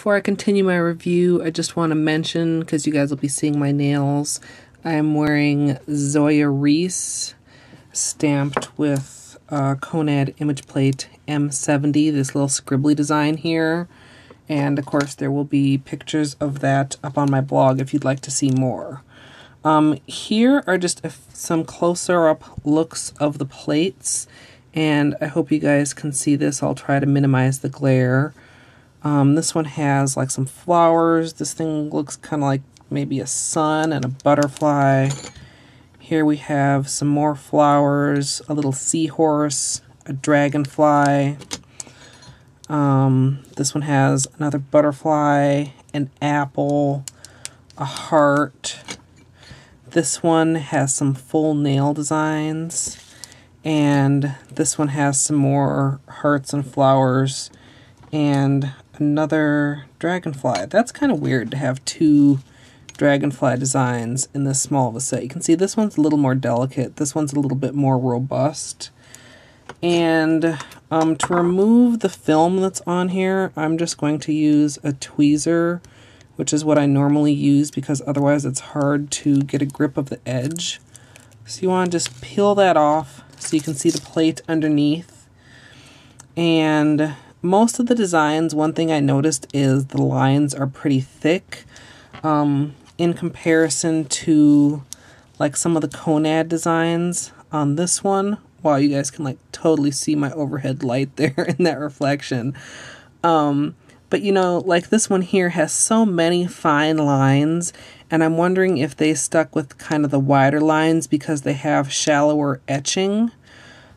before I continue my review, I just want to mention, because you guys will be seeing my nails, I'm wearing Zoya Reese stamped with Konad image plate M70, this little scribbly design here. And of course there will be pictures of that up on my blog if you'd like to see more. Here are just some closer up looks of the plates, and I hope you guys can see this. I'll try to minimize the glare. This one has like some flowers. This thing looks kind of like maybe a sun and a butterfly. Here we have some more flowers, a little seahorse, a dragonfly. This one has another butterfly, an apple, a heart. This one has some full nail designs, and this one has some more hearts and flowers, and another dragonfly. That's kind of weird to have two dragonfly designs in this small of a set. You can see this one's a little more delicate, this one's a little bit more robust. And to remove the film that's on here, I'm just going to use a tweezer, which is what I normally use because otherwise it's hard to get a grip of the edge. So you want to just peel that off so you can see the plate underneath. And most of the designs, one thing I noticed is the lines are pretty thick in comparison to like some of the Konad designs on this one. Wow, you guys can like totally see my overhead light there in that reflection. But you know, like this one here has so many fine lines, and I'm wondering if they stuck with kind of the wider lines because they have shallower etching.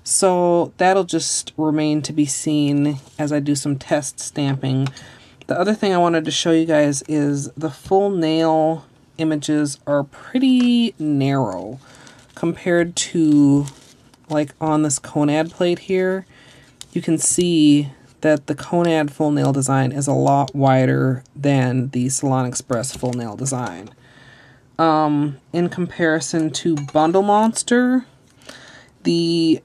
So that'll just remain to be seen as I do some test stamping. The other thing I wanted to show you guys is the full nail images are pretty narrow compared to like on this Konad plate here. You can see that the Konad full nail design is a lot wider than the Salon Express full nail design. In comparison to Bundle Monster, the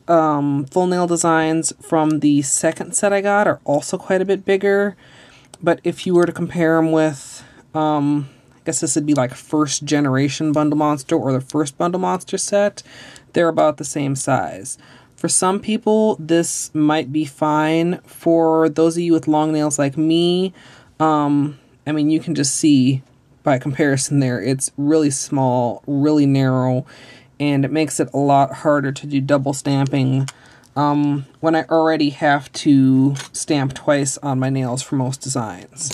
full nail designs from the second set I got are also quite a bit bigger, but if you were to compare them with, I guess this would be like first generation Bundle Monster or the first Bundle Monster set, they're about the same size. For some people, this might be fine. For those of you with long nails like me, I mean, you can just see by comparison there, it's really small, really narrow, and it makes it a lot harder to do double stamping when I already have to stamp twice on my nails for most designs.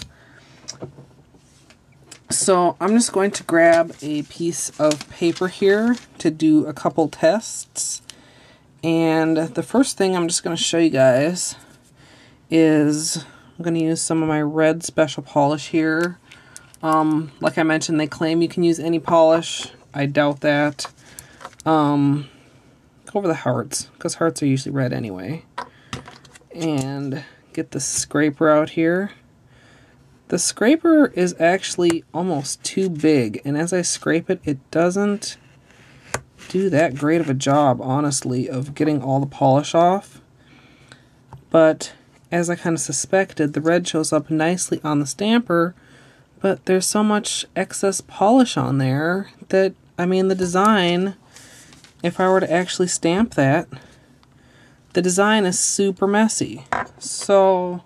So I'm just going to grab a piece of paper here to do a couple tests. And the first thing I'm just going to show you guys is I'm going to use some of my red special polish here. Like I mentioned, they claim you can use any polish. I doubt that. Go over the hearts, because hearts are usually red anyway. And get the scraper out here. The scraper is actually almost too big, and as I scrape it, it doesn't do that great of a job, honestly, of getting all the polish off. But as I kind of suspected, the red shows up nicely on the stamper, but there's so much excess polish on there that, I mean, the design, if I were to actually stamp that, the design is super messy. So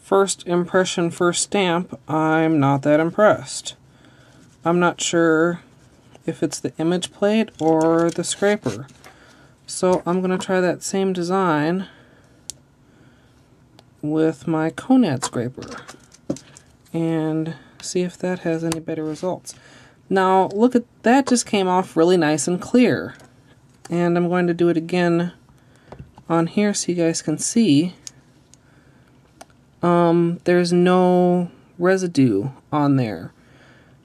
first impression, first stamp, I'm not that impressed. I'm not sure if it's the image plate or the scraper. So I'm going to try that same design with my Konad scraper and see if that has any better results. Now look at that, just came off really nice and clear. And I'm going to do it again on here so you guys can see. There's no residue on there.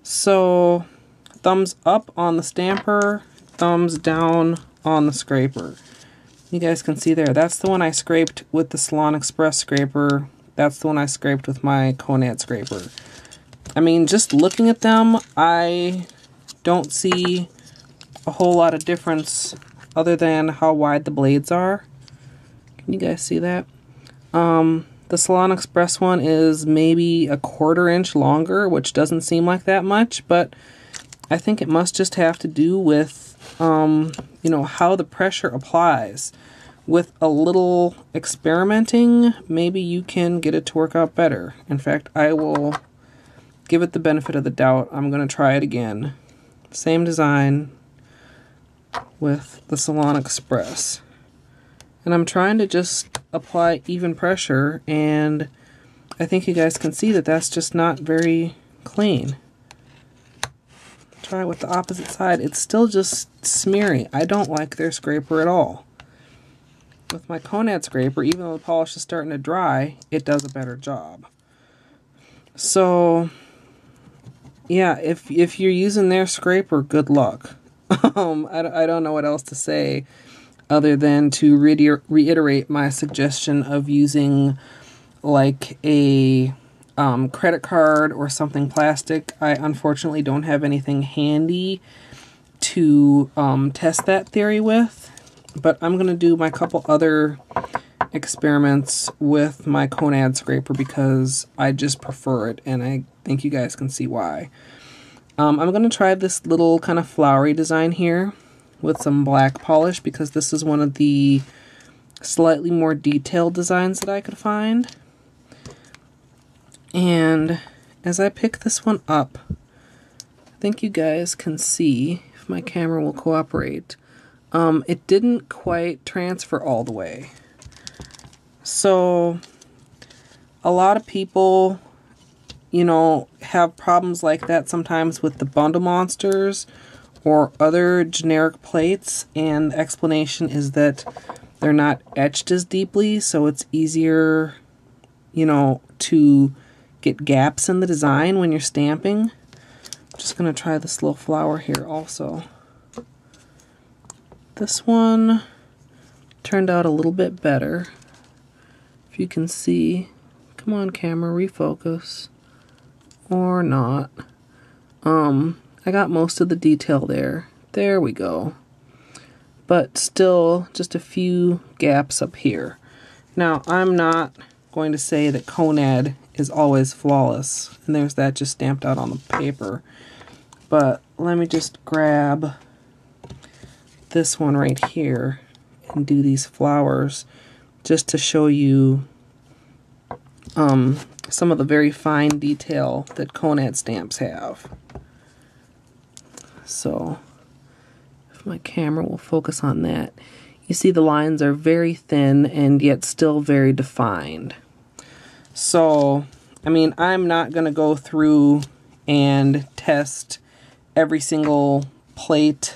So thumbs up on the stamper, thumbs down on the scraper. You guys can see there, that's the one I scraped with the Salon Express scraper. That's the one I scraped with my Konad scraper. I mean, just looking at them, I don't see a whole lot of difference other than how wide the blades are. Can you guys see that? The The Salon Express one is maybe a 1/4 inch longer, which doesn't seem like that much, but I think it must just have to do with, you know, how the pressure applies. With a little experimenting, maybe you can get it to work out better. In fact, I will give it the benefit of the doubt. I'm going to try it again. Same design with the Salon Express. And I'm trying to just apply even pressure, and I think you guys can see that that's just not very clean. Try with the opposite side. It's still just smeary. I don't like their scraper at all. With my Konad scraper, even though the polish is starting to dry, it does a better job. So, yeah, if you're using their scraper, good luck. I don't know what else to say other than to reiterate my suggestion of using like a credit card or something plastic. I unfortunately don't have anything handy to test that theory with, but I'm going to do my couple other experiments with my Konad scraper because I just prefer it, and I think you guys can see why. I'm going to try this little kind of flowery design here with some black polish because this is one of the slightly more detailed designs that I could find. And as I pick this one up, I think you guys can see, if my camera will cooperate, it didn't quite transfer all the way. So a lot of people, you know, have problems like that sometimes with the Bundle Monsters or other generic plates, and the explanation is that they're not etched as deeply, so it's easier, you know, to get gaps in the design when you're stamping. I'm just going to try this little flower here also. This one turned out a little bit better. If you can see, come on camera, refocus. Or not. I got most of the detail there. There we go. But still, just a few gaps up here. Now, I'm not going to say that Konad is always flawless, and there's that just stamped out on the paper. But let me just grab this one right here and do these flowers just to show you some of the very fine detail that Konad stamps have. So, if my camera will focus on that, you see the lines are very thin and yet still very defined. So, I mean, I'm not going to go through and test every single plate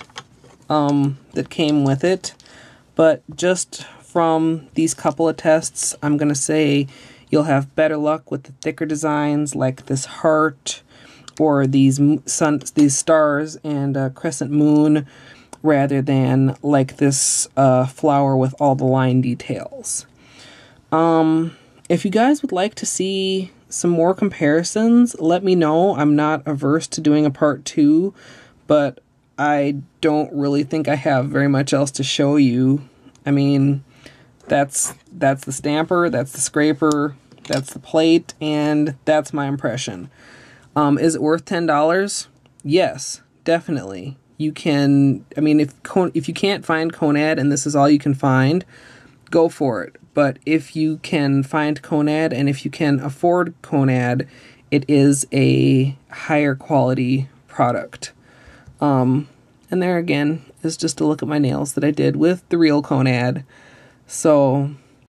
that came with it, but just from these couple of tests, I'm going to say you'll have better luck with the thicker designs like this heart or these stars and a crescent moon rather than like this flower with all the line details. If you guys would like to see some more comparisons, let me know. I'm not averse to doing a part 2, but I don't really think I have very much else to show you. I mean, that's the stamper, that's the scraper, that's the plate, and that's my impression. Is it worth $10? Yes, definitely. You can, I mean, if you can't find Konad and this is all you can find, go for it. But if you can find Konad and if you can afford Konad, it is a higher quality product. And there again is just a look at my nails that I did with the real Konad. So